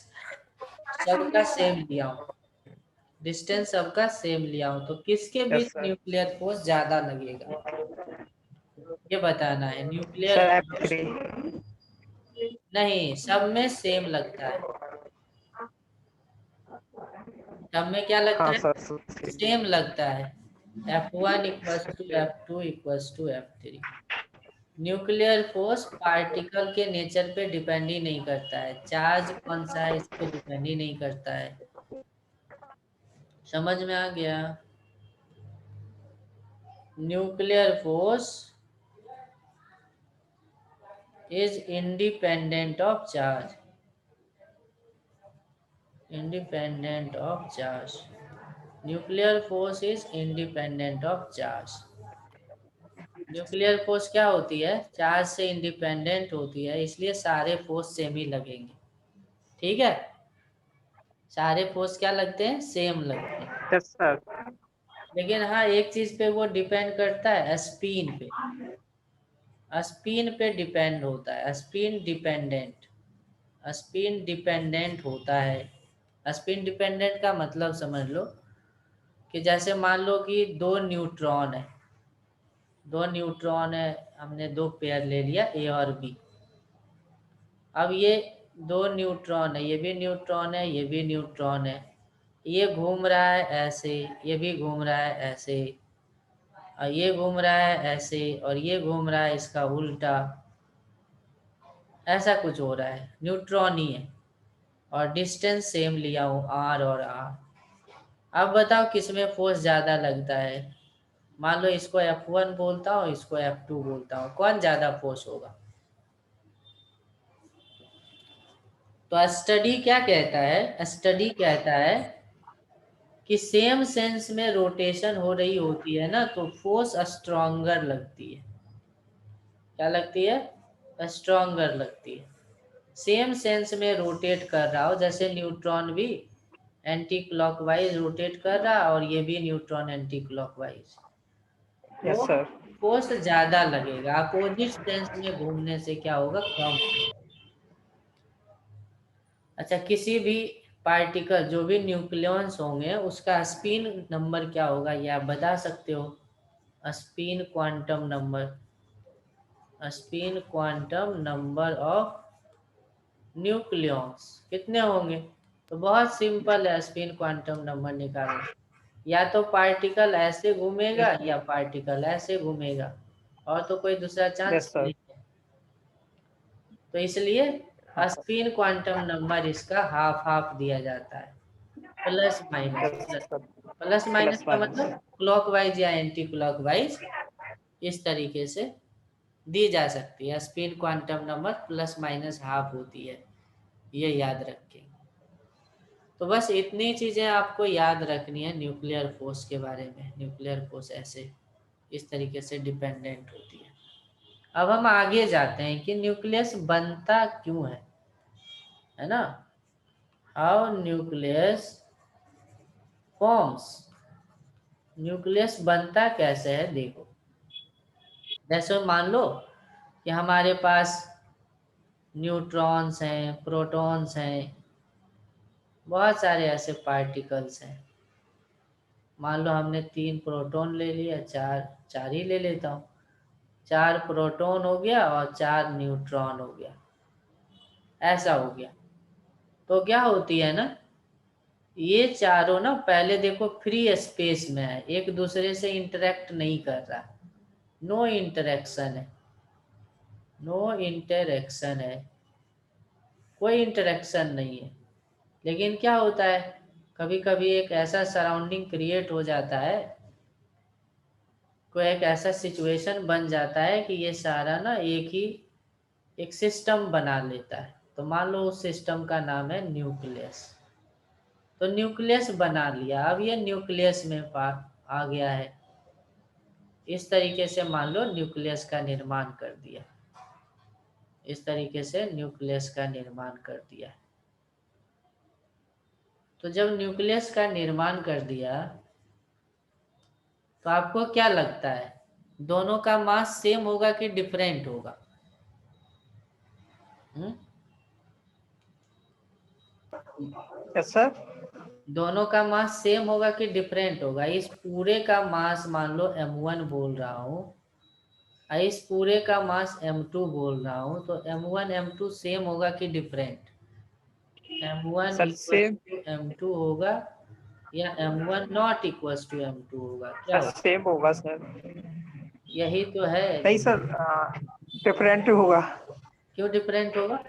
सबका सेम लिया हूँ, डिस्टेंस सबका सेम लिया हूँ, तो किसके यस बीच सर। न्यूक्लियर फोर्स ज्यादा लगेगा, ये बताना है। Nuclear sir force F3। नहीं, सब में सेम लगता है। सब में क्या लगता हाँ है? सर। सेम लगता है। F1 equals to F2 equals to F3। Nuclear force particle के नेचर पे डिपेंड ही नहीं करता है, चार्ज कौन सा है इस पे डिपेंड ही नहीं करता है। समझ में आ गया? Nuclear force is independent of charge, independent of charge. Nuclear force is independent of charge. Nuclear force क्या होती है? चार्ज से इंडिपेंडेंट होती है, इसलिए सारे फोर्स सेम ही लगेंगे। ठीक है, सारे फोर्स क्या लगते हैं? सेम लगते हैं। Yes sir. लेकिन हाँ, एक चीज पे वो डिपेंड करता है, स्पिन पे। स्पिन पे डिपेंड होता है, स्पिन डिपेंडेंट, स्पिन डिपेंडेंट होता है। स्पिन डिपेंडेंट का मतलब समझ लो कि जैसे मान लो कि दो न्यूट्रॉन है, दो न्यूट्रॉन है, हमने दो पेयर ले लिया ए और बी। अब ये दो न्यूट्रॉन है, ये भी न्यूट्रॉन है, ये भी न्यूट्रॉन है, ये घूम रहा है ऐसे, ये भी घूम रहा है ऐसे, और ये घूम रहा है ऐसे, और ये घूम रहा है इसका उल्टा। ऐसा कुछ हो रहा है, न्यूट्रॉन ही है, और डिस्टेंस सेम लिया हूँ आर और आर। अब बताओ किसमें फोर्स ज्यादा लगता है? मान लो इसको F1 बोलता हूँ, इसको F2 बोलता हूँ, कौन ज्यादा फोर्स होगा? तो स्टडी क्या कहता है? स्टडी कहता है कि सेम सेंस में रोटेशन हो रही होती है ना, तो फोर्स स्ट्रॉन्गर लगती है। क्या लगती है? स्ट्रॉन्गर लगती है। सेम सेंस में रोटेट कर रहा हो, जैसे न्यूट्रॉन भी एंटी क्लॉकवाइज रोटेट कर रहा और ये भी न्यूट्रॉन एंटी क्लॉकवाइज, यस तो सर। फोर्स ज्यादा लगेगा। अपोजिट सेंस में घूमने से क्या होगा? कम। अच्छा, किसी भी पार्टिकल जो भी न्यूक्लियॉन्स होंगे उसका स्पिन नंबर क्या होगा, ये आप बता सकते हो? Spin quantum number, spin quantum number of nucleons कितने होंगे? तो बहुत सिंपल है स्पिन क्वांटम नंबर निकालना। या तो पार्टिकल ऐसे घूमेगा या पार्टिकल ऐसे घूमेगा, और तो कोई दूसरा यस चांस सर। नहीं है। तो इसलिए हाँ सर। स्पिन क्वांटम नंबर इसका हाफ हाफ दिया जाता है, plus minus. Yes plus sir. Plus minus plus का माइनस। मतलब क्लॉकवाइज या एंटी क्लॉकवाइज, इस तरीके से दी जा सकती है। Spin quantum number plus minus half होती है, ये याद रखें। तो बस इतनी चीज़ें आपको याद रखनी है न्यूक्लियर फोर्स के बारे में। न्यूक्लियर फोर्स ऐसे इस तरीके से डिपेंडेंट होती है। अब हम आगे जाते हैं कि न्यूक्लियस बनता क्यों है ना? हाउ न्यूक्लियस फॉर्म्स, न्यूक्लियस बनता कैसे है देखो। जैसे मान लो कि हमारे पास न्यूट्रॉन्स हैं, प्रोटॉन्स हैं, बहुत सारे ऐसे पार्टिकल्स हैं। मान लो हमने 3 प्रोटॉन ले लिया, चार चार ही ले लेता हूँ, 4 प्रोटॉन हो गया और 4 न्यूट्रॉन हो गया, ऐसा हो गया। तो क्या होती है ना, ये चारों ना पहले देखो फ्री स्पेस में है, एक दूसरे से इंटरेक्ट नहीं कर रहा, नो इंटरेक्शन है, नो इंटरेक्शन है, कोई इंटरेक्शन नहीं है। लेकिन क्या होता है, कभी कभी एक ऐसा सराउंडिंग क्रिएट हो जाता है, कोई एक ऐसा सिचुएशन बन जाता है कि ये सारा ना एक ही एक सिस्टम बना लेता है। तो मान लो उस सिस्टम का नाम है न्यूक्लियस। तो न्यूक्लियस बना लिया, अब ये न्यूक्लियस में आ गया है। इस तरीके से मान लो न्यूक्लियस का निर्माण कर दिया, इस तरीके से न्यूक्लियस का निर्माण कर दिया। तो जब न्यूक्लियस का निर्माण कर दिया तो आपको क्या लगता है, दोनों का मास सेम होगा कि डिफरेंट होगा? Yes sir. दोनों का मास सेम होगा कि डिफरेंट होगा? इस पूरे का मास मान लो m1 बोल रहा हूँ, इस पूरे का मास m2 बोल रहा हूँ, तो m1 m2 सेम होगा कि different? m1 sir equal same. To m2 होगा या m1 not equal to m2 होगा? क्या सर होगा? सेम होगा सर। यही तो है। नहीं सर, डिफरेंट होगा। क्यों डिफरेंट होगा?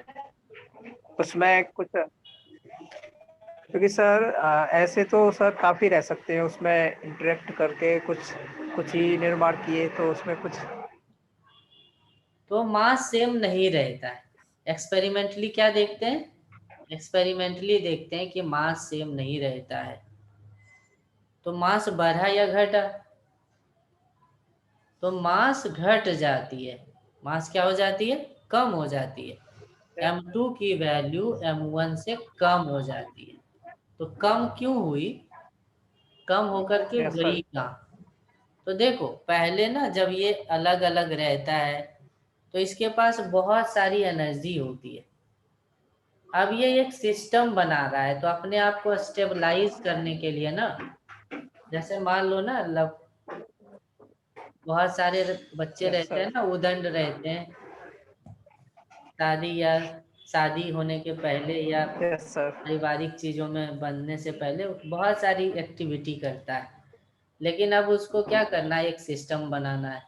उसमें कुछ, क्योंकि सर ऐसे तो सर काफी रह सकते हैं उसमें इंटरेक्ट करके, कुछ कुछ ही निर्माण किए तो उसमें कुछ। तो मास सेम नहीं रहता है। एक्सपेरिमेंटली क्या देखते हैं, एक्सपेरिमेंटली देखते हैं कि मास सेम नहीं रहता है। तो मास बढ़ा या घटा? तो मास घट जाती है। मास क्या हो जाती है? कम हो जाती है। m2 की वैल्यू m1 से कम हो जाती है। तो कम क्यों हुई, कम होकर के यस गई सर। कहाँ? तो देखो पहले ना जब ये अलग अलग रहता है तो इसके पास बहुत सारी एनर्जी होती है। अब ये एक सिस्टम बना रहा है, तो अपने आप को स्टेबलाइज करने के लिए ना, जैसे मान लो ना बहुत सारे बच्चे यस रहते हैं सर। ना, उदंड रहते हैं, शादी या शादी होने के पहले या यस सर। पारिवारिक चीजों में बनने से पहले बहुत सारी एक्टिविटी करता है। लेकिन अब उसको क्या करना है, एक सिस्टम बनाना है।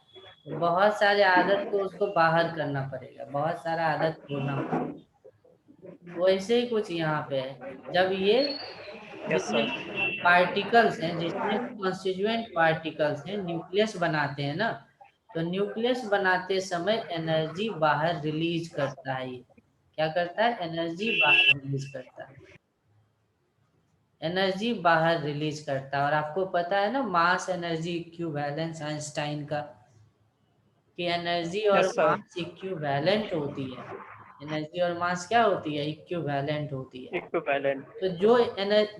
बहुत सारे आदत को उसको बाहर करना पड़ेगा, बहुत सारा आदत छोड़ना पड़ेगा। वैसे ही कुछ यहाँ पे है। जब ये यस जितने सर। पार्टिकल्स हैं, जितने कॉन्स्टिट्यूएंट पार्टिकल्स हैं, न्यूक्लियस बनाते हैं ना, तो न्यूक्लियस बनाते समय एनर्जी बाहर रिलीज करता है। ये क्या करता है, एनर्जी बाहर रिलीज करता है, एनर्जी बाहर रिलीज करता है। और आपको पता है ना मास एनर्जी इक्विवेलेंस आइंस्टाइन का, कि एनर्जी और यस सर। मास इक्विवेलेंट होती है। एनर्जी और मास क्या होती है, इक्विवेलेंट होती है। इक्विवेलेंट। तो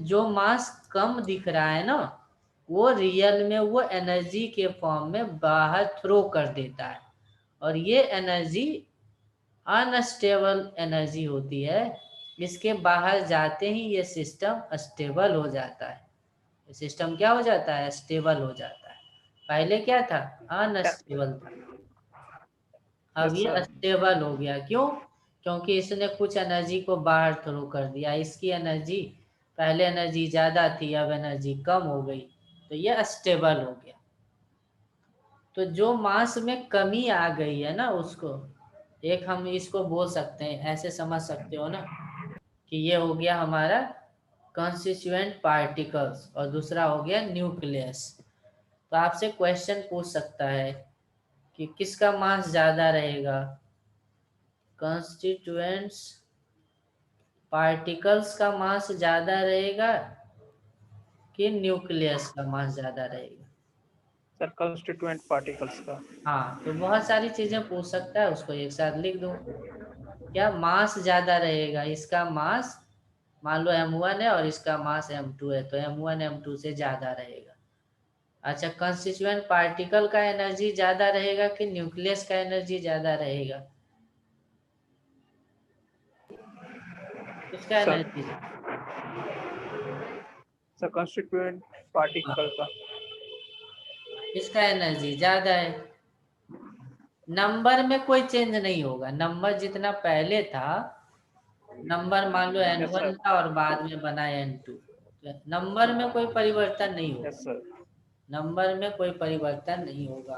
जो मास कम दिख रहा है ना, वो रियल में वो एनर्जी के फॉर्म में बाहर थ्रो कर देता है। और ये एनर्जी अनस्टेबल एनर्जी होती है। इसके बाहर जाते ही ये सिस्टम स्टेबल हो जाता है। सिस्टम क्या हो जाता है, स्टेबल हो जाता है। पहले क्या था, अनस्टेबल था। अब यस ये सर। स्टेबल हो गया, क्यों? क्योंकि इसने कुछ एनर्जी को बाहर थ्रो कर दिया। इसकी एनर्जी, पहले एनर्जी ज़्यादा थी, अब एनर्जी कम हो गई, तो ये स्टेबल हो गया। तो जो मास में कमी आ गई है ना, उसको एक हम इसको बोल सकते हैं, ऐसे समझ सकते हो ना, कि ये हो गया हमारा कॉन्स्टिट्यूएंट पार्टिकल्स और दूसरा हो गया न्यूक्लियस। तो आपसे क्वेश्चन पूछ सकता है कि किसका मास ज़्यादा रहेगा, कॉन्स्टिट्यूएंट्स पार्टिकल्स का मास ज़्यादा रहेगा कि न्यूक्लियस का मास ज़्यादा रहेगा? सर कंस्टिट्यूएंट पार्टिकल्स का। हाँ, तो बहुत सारी चीज़ें पूछ सकता है, उसको एक साथ लिख दूँ। क्या मास ज़्यादा रहेगा, इसका मास मान लो m1 है और इसका मास m2 है, तो m1 m2 से ज़्यादा रहेगा। अच्छा, कंस्टिट्यूएंट पार्टिकल का एनर्जी ज़्यादा रहेगा कि न्यूक्लियस का एनर्जी ज़्यादा रहेगा? किसका sir energy? Sir constituent particle का। इसका एनर्जी ज़्यादा है। नंबर में कोई चेंज नहीं होगा, नंबर जितना पहले था, नंबर मान लो यस n1 सर। था और बाद में बना n2, नंबर में कोई परिवर्तन नहीं होगा, यस सर। नंबर में कोई परिवर्तन नहीं होगा।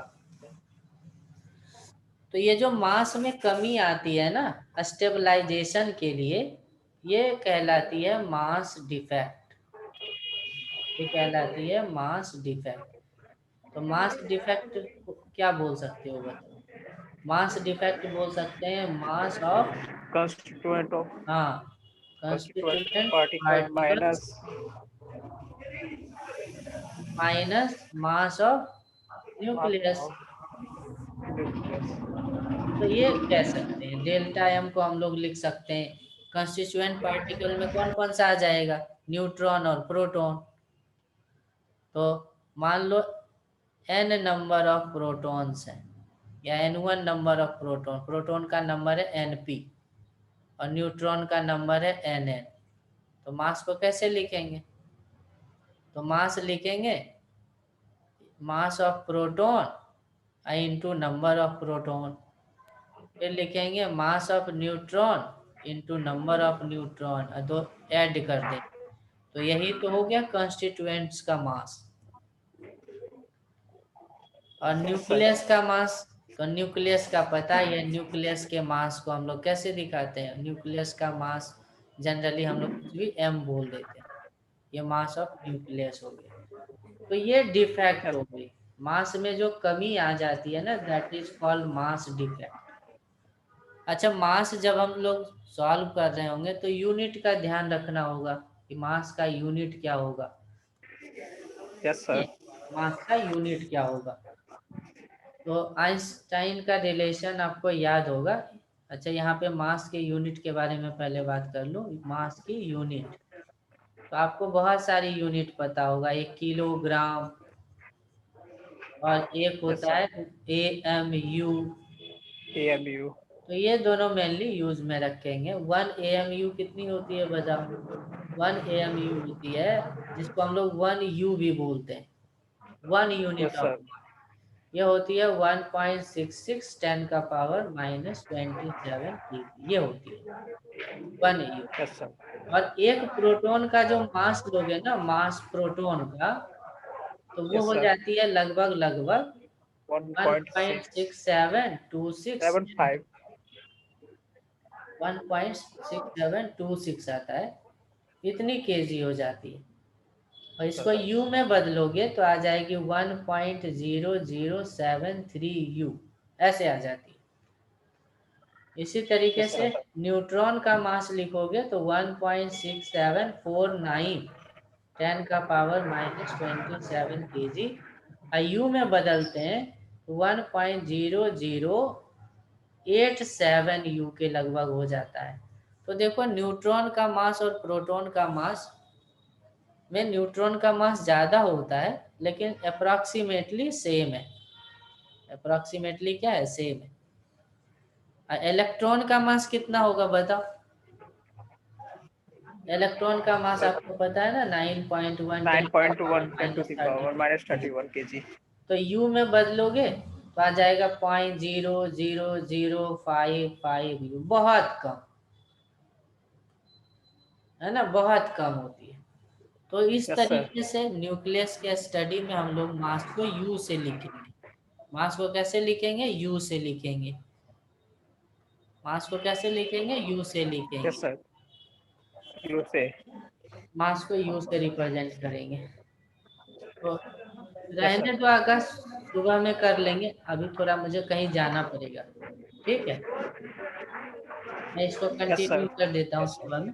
तो ये जो मास में कमी आती है ना स्टेबलाइजेशन के लिए, ये कहलाती है मास डिफेक्ट। ये कहलाती है मास डिफेक्ट। तो मास डिफेक्ट क्या बोल सकते हो, बताओ? मास डिफेक्ट बोल सकते हैं मास ऑफ, कंस्टिट्यूएंट ऑफ। हाँ, constituent particle particles minus mass of nucleus. तो ये कह सकते हैं डेल्टा एम को हम लोग लिख सकते हैं। कंस्टिट्यूएंट पार्टिकल में कौन कौन सा आ जाएगा, न्यूट्रॉन और प्रोटॉन। तो मान लो n नंबर ऑफ प्रोटॉन्स हैं या n1 number of proton, proton का नंबर है np और न्यूट्रॉन का नंबर है nn। तो मास को कैसे लिखेंगे, तो मास लिखेंगे mass of proton into number of proton, फिर लिखेंगे mass of neutron into number of neutron, तो ऐड कर दें। तो यही तो हो गया कंस्टिट्यूएंट्स का मास। और न्यूक्लियस का मास, तो न्यूक्लियस का पता है, न्यूक्लियस के मास को हम लोग कैसे दिखाते हैं, न्यूक्लियस का मास जनरली हम लोग कुछ भी m बोल देते हैं, ये मास ऑफ न्यूक्लियस हो गया। तो ये डिफेक्ट हो गई, मास में जो कमी आ जाती है ना, that is called mass defect. अच्छा, मास जब हम लोग सॉल्व कर रहे होंगे तो यूनिट का ध्यान रखना होगा कि मास का यूनिट क्या होगा। Yes sir. मास का यूनिट क्या होगा, तो आइंस्टाइन का रिलेशन आपको याद होगा। अच्छा, यहाँ पे मास के यूनिट के बारे में पहले बात कर लूँ। मास की यूनिट, तो आपको बहुत सारी यूनिट पता होगा, एक किलोग्राम और एक यस होता सर। है AMU। AMU। तो ये दोनों मेनली यूज में रखेंगे। 1 AMU कितनी होती है बताओ, 1 AMU होती है जिसको हम लोग 1U भी बोलते हैं, 1 यूनिट यस ऑफ। सर। ये होती है 1.66 10 का पावर -27 kg, ये होती है 1 U। Yes sir. और एक प्रोटॉन का जो मास लोगे ना, मास प्रोटॉन का, तो वो यस हो सर। जाती है लगभग लगभग 1.6726 1.675। 1.6726 आता है, इतनी केजी हो जाती है। और इसको सर। यू में बदलोगे तो आ जाएगी 1.0073 U, ऐसे आ जाती है। इसी तरीके यस से सर। न्यूट्रॉन का मास लिखोगे तो 1.6749 10 का पावर -27 kg। यू में बदलते हैं तो 1.0087 U के लगभग हो जाता है। तो देखो न्यूट्रॉन का मास और प्रोटॉन का मास में न्यूट्रॉन का मास ज़्यादा होता है, लेकिन अप्रॉक्सीमेटली सेम है। अप्रॉक्सीमेटली क्या है, सेम है। इलेक्ट्रॉन का मास कितना होगा बताओ, इलेक्ट्रॉन का मास आपको पता है ना, 9.1 10 का power 9.1 10 to the power -31 kg। -31 kg। तो यू में बदलोगे तो आ जाएगा 0.00055 U, बहुत कम है ना, बहुत कम होती है। तो इस यस सर। तरीके से न्यूक्लियस के स्टडी में हम लोग मास को यू से लिखेंगे। मास को कैसे लिखेंगे, यू से लिखेंगे। मास को कैसे लिखेंगे, यू से लिखेंगे। Yes sir. यू से। मास को यू से रिप्रेजेंट करेंगे। तो यस रहने सर। दो आकाश, सुबह में कर लेंगे, अभी थोड़ा मुझे कहीं जाना पड़ेगा। ठीक है, मैं इसको यस कंटिन्यू सर। कर देता हूँ यस सुबह सर। में।